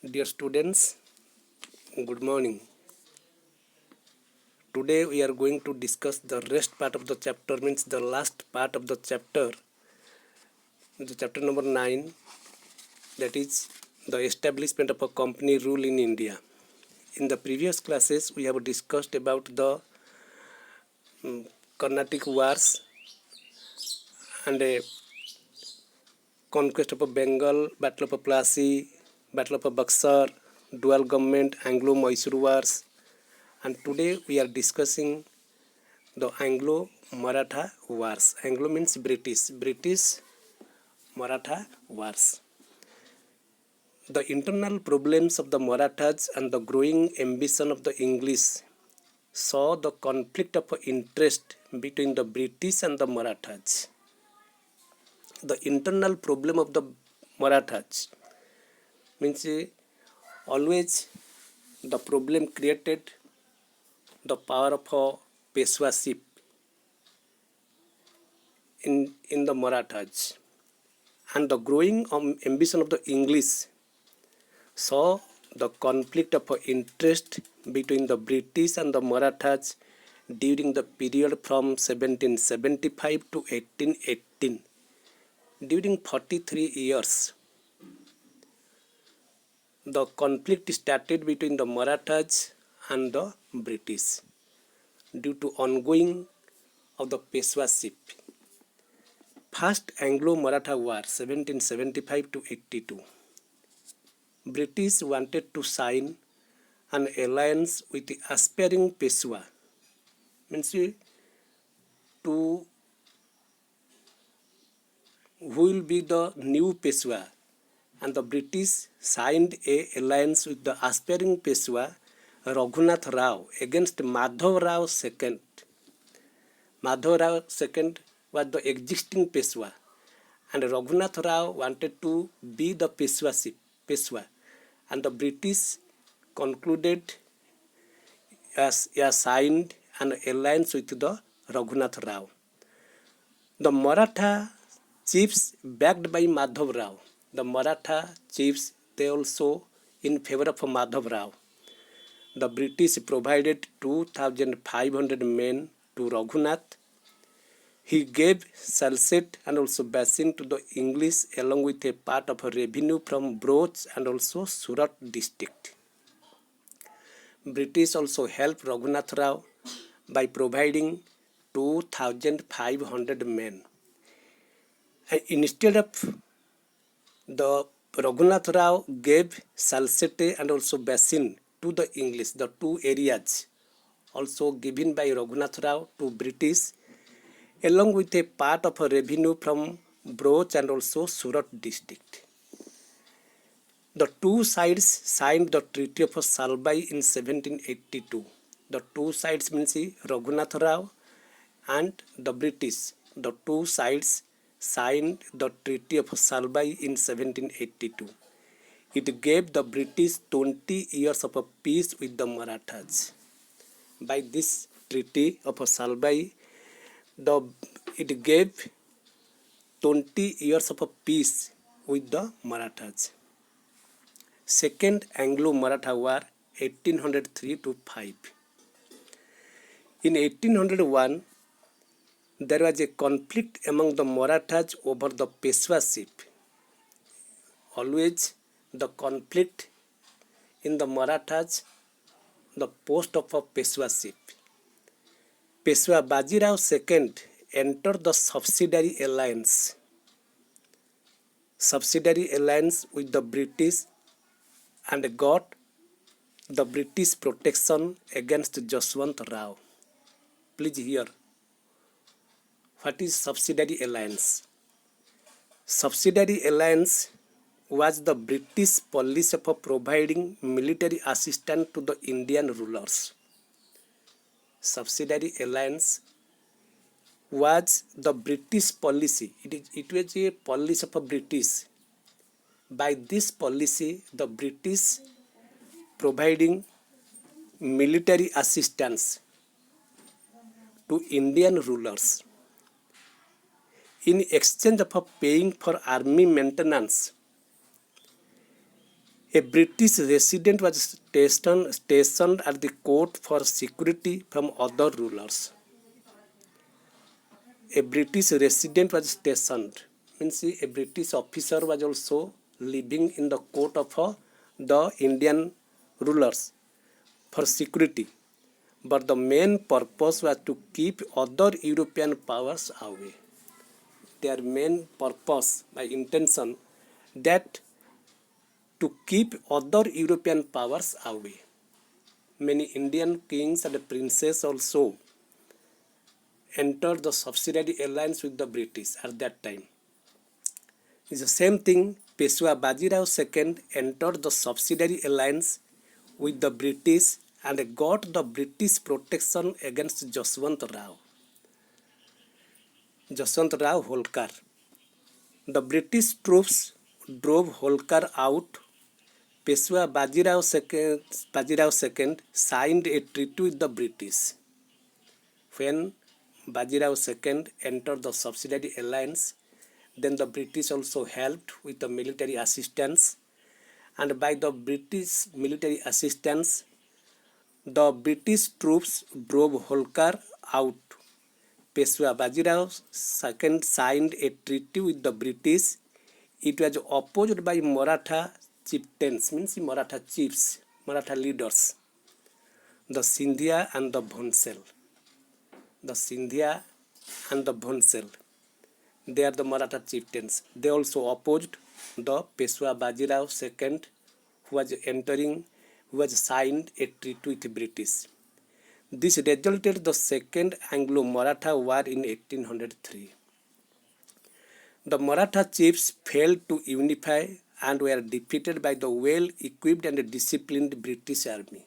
Dear students, good morning. Today we are going to discuss the rest part of the chapter, means the last part of the chapter number 9, that is the establishment of a company rule in India. In the previous classes we have discussed about the Carnatic wars and a conquest of Bengal, Battle of Plassey, Battle of Buxar, dual government, Anglo-Mysore wars, and today we are discussing the Anglo-Maratha wars. Anglo means British. Maratha wars. The internal problems of the Marathas and the growing ambition of the English saw the conflict of interest between the British and the Marathas. The internal problem of the Marathas means always the problem created the power of a Peshwaship in the Marathas, and the growing ambition of the English saw the conflict of interest between the British and the Marathas during the period from 1775 to 1818. During 43 years, the conflict started between the Marathas and the British due to ongoing of the Peshwaship. First Anglo-Maratha War 1775 to 82. British wanted to sign an alliance with the aspiring Peshwa, means to who will be the new Peshwa, and the British signed a alliance with the aspiring Peshwa Raghunath Rao against Madhav Rao II. Madhav Rao II was the existing Peshwa, and Raghunath Rao wanted to be the Peshwa, and the British concluded signed an alliance with the Raghunath Rao. The Maratha chiefs backed by Madhav Rao. The Maratha chiefs, they also in favor of Madhav Rao. The British provided 2,500 men to Raghunath. He gave Salsette and also Bassin to the English along with a part of a revenue from Broch and also Surat district. British also helped Raghunath Rao by providing 2,500 men. And instead of the Raghunath Rao gave Salsette and also Bassin to the English, the two areas also given by Raghunath Rao to British, along with a part of a revenue from Broch and also Surat district. The two sides signed the Treaty of Salbai in 1782. The two sides means Raghunath Rao and the British. The two sides signed the Treaty of Salbai in 1782. It gave the British 20 years of peace with the Marathas. By this Treaty of Salbai, it gave 20 years of peace with the Marathas. Second Anglo-Maratha War 1803 to 5. In 1801, there was a conflict among the Marathas over the Peshwaship. Always the conflict in the Marathas, the post of a Peshwaship. Peshwa Bajirao II entered the subsidiary alliance with the British and got the British protection against Jaswant Rao. Please hear, what is subsidiary alliance? Subsidiary alliance was the British policy of providing military assistance to the Indian rulers. Subsidiary alliance was the British policy. It was a policy of a British. By this policy, the British providing military assistance to Indian rulers in exchange of paying for army maintenance. A British resident was stationed at the court for security from other rulers. A British resident was stationed, means a British officer was also living in the court of the Indian rulers for security, but the main purpose was to keep other European powers away. Their main purpose, by intention, that to keep other European powers away. Many Indian kings and princes also entered the subsidiary alliance with the British at that time. It's the same thing. Peshwa Bajirao II entered the subsidiary alliance with the British and got the British protection against Jaswant Rao Holkar. The British troops drove Holkar out. Peshwa Bajirao II signed a treaty with the British. When Bajirao II entered the subsidiary alliance, then the British also helped with the military assistance, and by the British military assistance, the British troops drove Holkar out. Peshwa Bajirao II signed a treaty with the British. It was opposed by Maratha chieftains, means Maratha chiefs, Maratha leaders, the Sindhia and the Bhonsle. The Sindhia and the Bhonsle, they are the Maratha chieftains. They also opposed the Peshwa Bajirao II, who was signed a treaty with the British. This resulted the Second Anglo-Maratha War in 1803. The Maratha chiefs failed to unify and were defeated by the well-equipped and disciplined British army.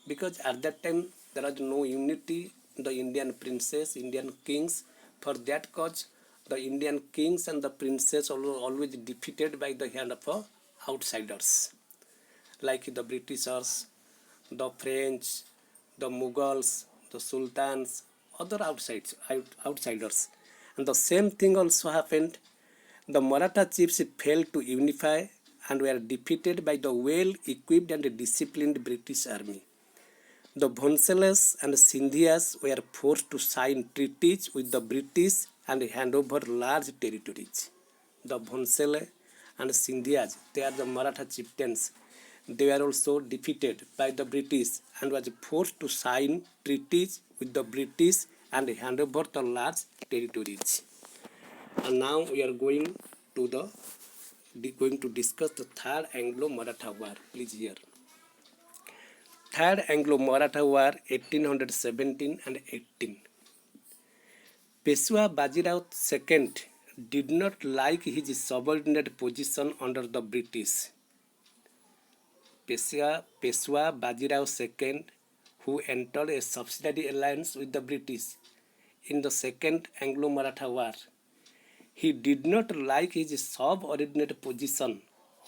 Because at that time there was no unity in the Indian princes, Indian kings. For that cause, the Indian kings and the princes were always defeated by the hand of outsiders, like the Britishers, the French, the Mughals, the Sultans, other outsiders. And the same thing also happened. The Maratha chiefs failed to unify and were defeated by the well-equipped and disciplined British army. The Bhonsles and Sindhias were forced to sign treaties with the British and hand over large territories. The Bhonsle and Sindhias, they are the Maratha chieftains. They were also defeated by the British and was forced to sign treaties with the British and hand over the large territories. And now we are going to discuss the Third Anglo-Maratha War. Please hear. Third Anglo-Maratha War, 1817 and 18. Peshwa Bajirao II did not like his subordinate position under the British. Peshwa Bajirao II, who entered a subsidiary alliance with the British in the Second Anglo-Maratha War, he did not like his subordinate position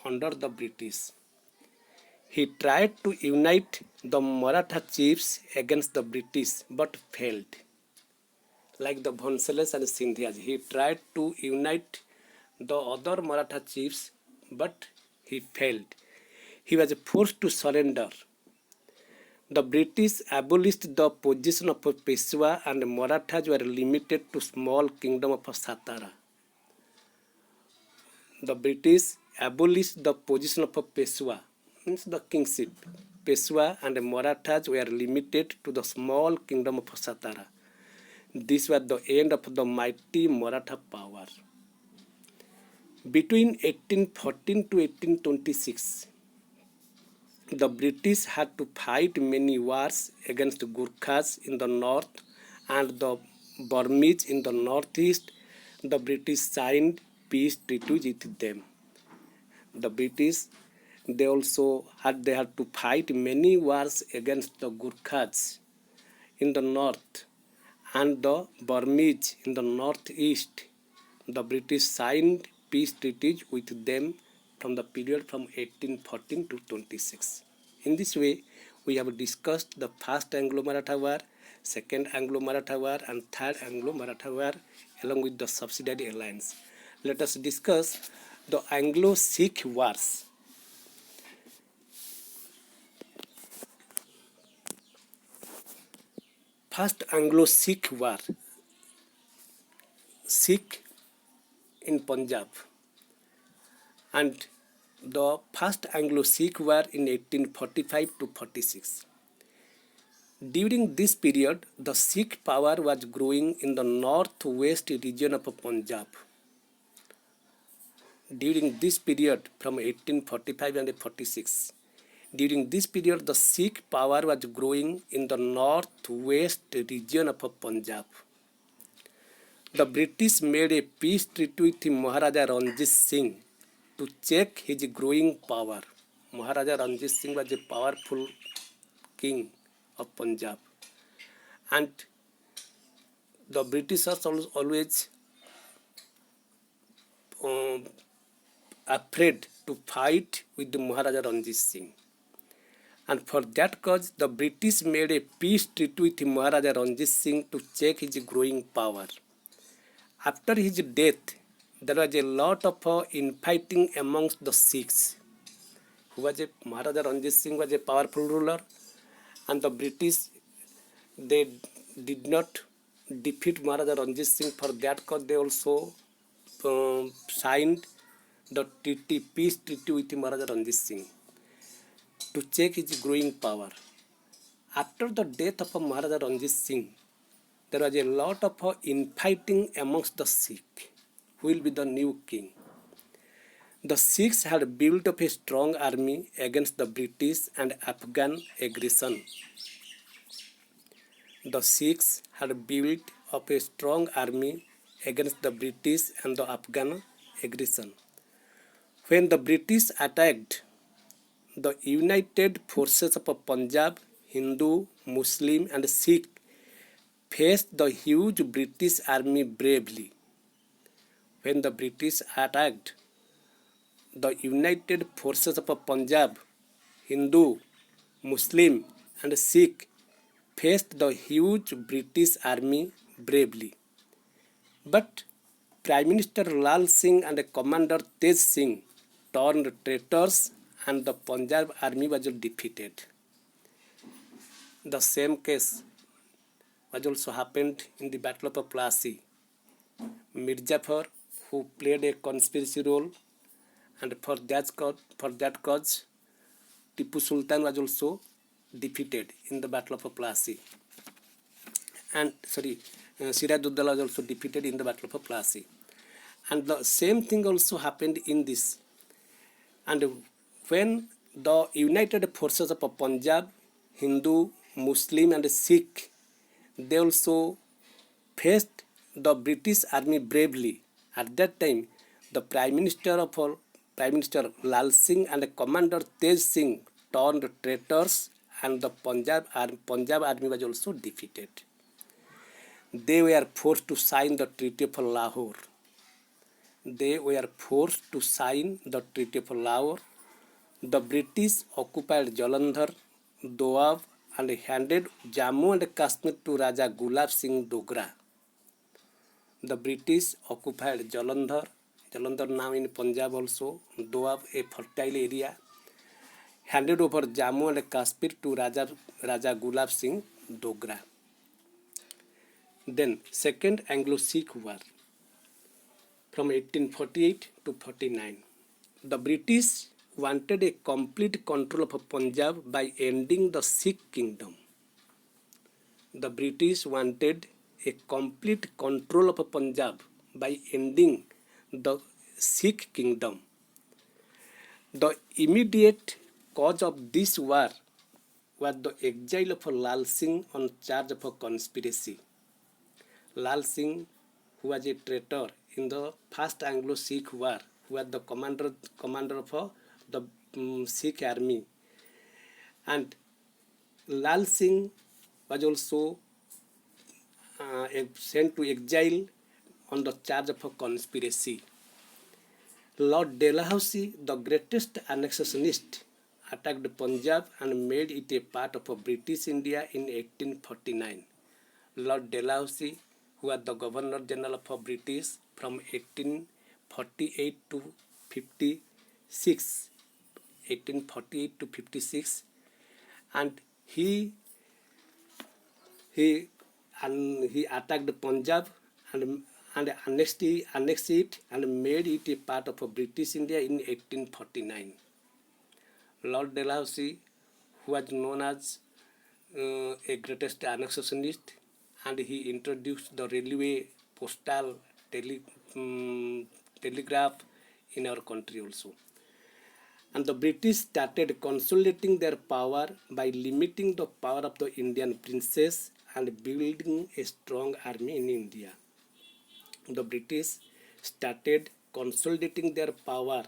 under the British. He tried to unite the Maratha chiefs against the British but failed. Like the Bhonsles and Sindhias, he tried to unite the other Maratha chiefs but he failed. He was forced to surrender. The British abolished the position of Peshwa and Marathas were limited to small kingdom of Satara. The British abolished the position of Peshwa, means the kingship. Peshwa and Marathas were limited to the small kingdom of Satara. This was the end of the mighty Maratha power. Between 1814 to 1826, the British had to fight many wars against Gurkhas in the north and the Burmese in the northeast. The British signed peace treaties with them. The British, they had to fight many wars against the Gurkhas in the north and the Burmese in the northeast. The British signed peace treaties with them from the period from 1814 to 26. In this way, we have discussed the First Anglo-Maratha War, Second Anglo-Maratha War and Third Anglo-Maratha War along with the subsidiary alliance. Let us discuss the Anglo-Sikh Wars. first Anglo-Sikh war, Sikh in Punjab, and the first Anglo-Sikh war in 1845 to 46. During this period, the Sikh power was growing in the northwest region of Punjab. During this period, from 1845 and 46, during this period, the Sikh power was growing in the northwest region of Punjab. The British made a peace treaty with Maharaja Ranjit Singh to check his growing power. Maharaja Ranjit Singh was a powerful king of Punjab, and the Britishers always afraid to fight with the Maharaja Ranjit Singh. And for that cause, the British made a peace treaty with Maharaja Ranjit Singh to check his growing power. After his death, there was a lot of infighting amongst the Sikhs. Maharaja Ranjit Singh was a powerful ruler, and the British, they did not defeat Maharaja Ranjit Singh. For that cause, they also signed the peace treaty with Maharaja Ranjit Singh to check his growing power. After the death of Maharaja Ranjit Singh, there was a lot of infighting amongst the Sikh, who will be the new king. The Sikhs had built up a strong army against the British and Afghan aggression. The Sikhs had built up a strong army against the British and the Afghan aggression. When the British attacked, the united forces of Punjab, Hindu, Muslim and Sikh faced the huge British army bravely. When the British attacked, the united forces of Punjab, Hindu, Muslim and Sikh faced the huge British army bravely. But Prime Minister Lal Singh and Commander Tej Singh turned traitors and the Punjab army was defeated. The same case was also happened in the Battle of Plassey. Mirzapur, who played a conspiracy role, and for that cause, Tipu Sultan was also defeated in the Battle of Plassey. And Sirajuddaulah was also defeated in the Battle of Plassey. And the same thing also happened in this. And when the united forces of Punjab, Hindu, Muslim and Sikh, they also faced the British army bravely. At that time, the Prime Minister Lal Singh and Commander Tej Singh turned traitors, and the Punjab army was also defeated. They were forced to sign the Treaty of Lahore. The British occupied Jalandhar, Doab and handed Jammu and Kashmir to Raja Gulab Singh Dogra. The British occupied Jalandhar now in Punjab also, Doab a fertile area, handed over Jammu and Kashmir to Raja Gulab Singh Dogra. Then Second Anglo-Sikh War from 1848 to 49. The British wanted a complete control of Punjab by ending the Sikh kingdom. The British wanted a complete control of Punjab by ending the Sikh kingdom. The immediate cause of this war was the exile of Lal Singh on charge of conspiracy. Lal Singh, who was a traitor in the first Anglo-Sikh War, who was the commander of the Sikh army, and Lal Singh was also sent to exile on the charge of conspiracy. Lord Dalhousie, the greatest annexationist, attacked Punjab and made it a part of British India in 1849. Lord Dalhousie, who was the Governor General of British from 1848 to 56, and he and he attacked Punjab and annexed it and made it a part of British India in 1849. Lord Dalhousie, who was known as a greatest annexationist, and he introduced the railway, postal, telegraph in our country also. And the British started consolidating their power by limiting the power of the Indian princes and building a strong army in India. The British started consolidating their power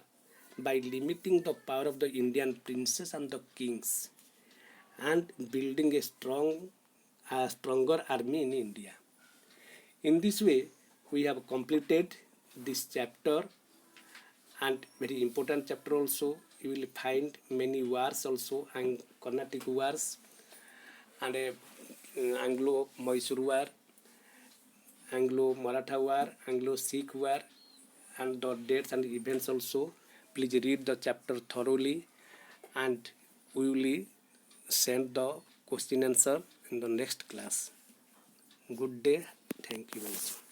by limiting the power of the Indian princes and the kings and building a stronger army in India. In this way, we have completed this chapter, and very important chapter also. You will find many wars also, and Carnatic wars and Anglo-Mysore war, Anglo-Maratha war, Anglo-Sikh war, and the dates and events also. Please read the chapter thoroughly, and we will send the question answer in the next class. Good day. Thank you also.